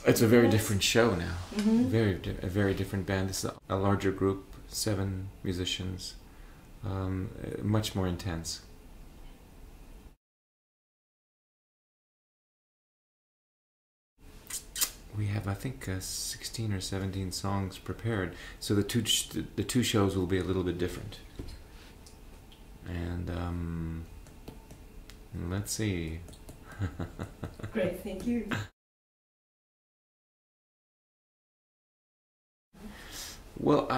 It's a very different show now. A very different band. This is a larger group, 7 musicians, much more intense. We have, I think, 16 or 17 songs prepared. So the two shows will be a little bit different. And let's see. Great, thank you. Well,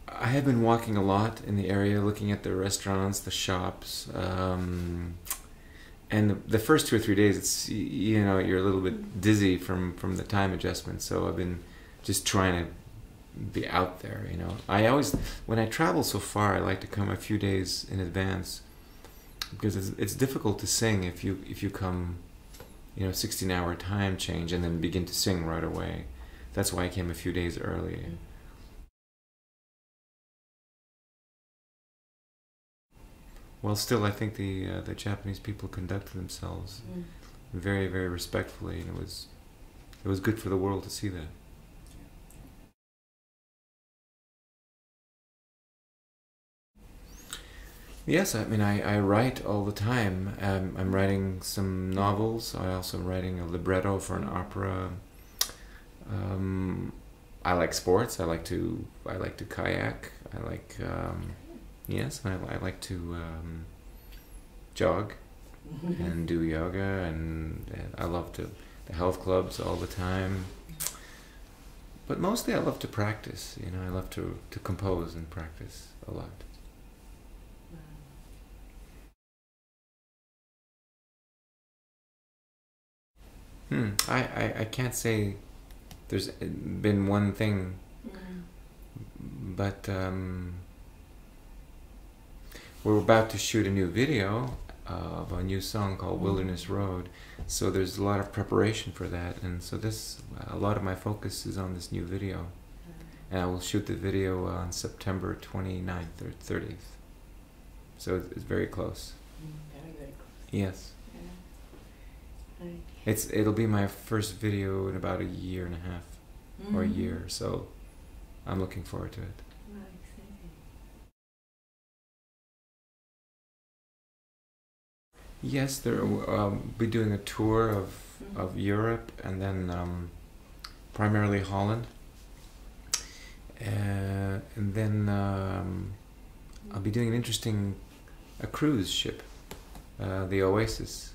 I have been walking a lot in the area, looking at the restaurants, the shops, and the first 2 or 3 days, it's, you know, you're a little bit dizzy from the time adjustment. So I've been just trying to be out there. You know, I always, when I travel so far, I like to come a few days in advance, because it's difficult to sing if you come, you know, 16-hour time change and then begin to sing right away. That's why I came a few days early. Well, still, I think the Japanese people conducted themselves very, very respectfully, and it was good for the world to see that. Yes, I mean, I write all the time. I'm writing some novels. I also am writing a libretto for an opera. I like sports. I like to kayak. I like yes, I like to jog and do yoga, and I love the health clubs all the time. But mostly I love to practice. You know, I love to compose and practice a lot. I can't say there's been one thing, but we're about to shoot a new video of a new song called Wilderness Road, so there's a lot of preparation for that, and so a lot of my focus is on this new video, and I will shoot the video on September 29th or 30th, so it's very close. Very, very close. Yes. Yeah. It'll be my first video in about a year and a half, or a year, so I'm looking forward to it. Wow, exciting. Yes, we'll be doing a tour of Europe, and then primarily Holland, and then I'll be doing a cruise ship, the Oasis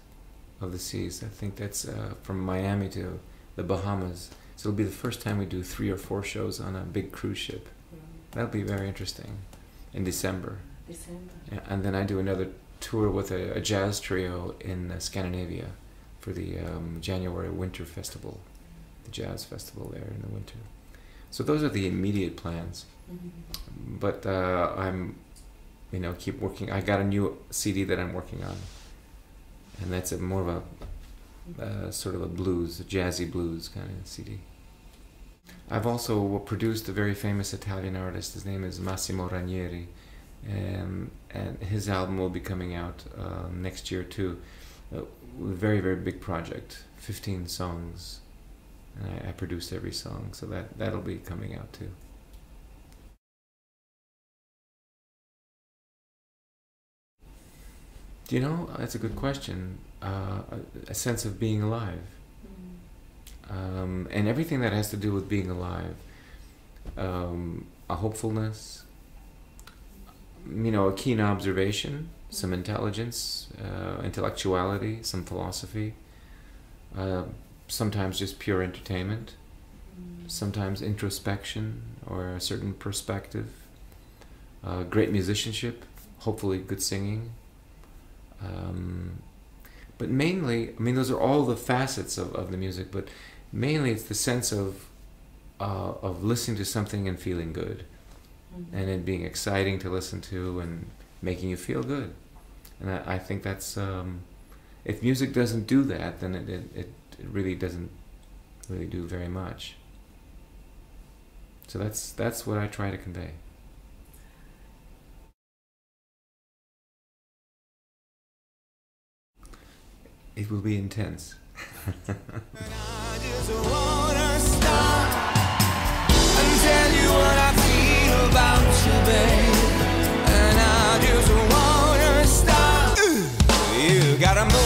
of the Seas. I think that's from Miami to the Bahamas. So it'll be the first time we do 3 or 4 shows on a big cruise ship. That'll be very interesting in December. Yeah, and then I do another tour with a jazz trio in Scandinavia for the January Winter Festival, the jazz festival there in the winter. So those are the immediate plans. But I'm, you know, keep working. I got a new CD that I'm working on, and that's more of a sort of a blues, a jazzy blues kind of CD. I've also produced a very famous Italian artist. His name is Massimo Ranieri, and his album will be coming out next year too. A very, very big project, 15 songs, and I produced every song, so that'll be coming out too. Do you know, that's a good question. A sense of being alive. And everything that has to do with being alive. A hopefulness, you know, a keen observation, some intelligence, intellectuality, some philosophy, sometimes just pure entertainment, sometimes introspection or a certain perspective, great musicianship, hopefully good singing. But mainly, I mean, those are all the facets of the music, but mainly it's the sense of listening to something and feeling good, and it being exciting to listen to and making you feel good. And I think that's, if music doesn't do that, then it really doesn't really do very much. So that's what I try to convey. It will be intense. gotta move.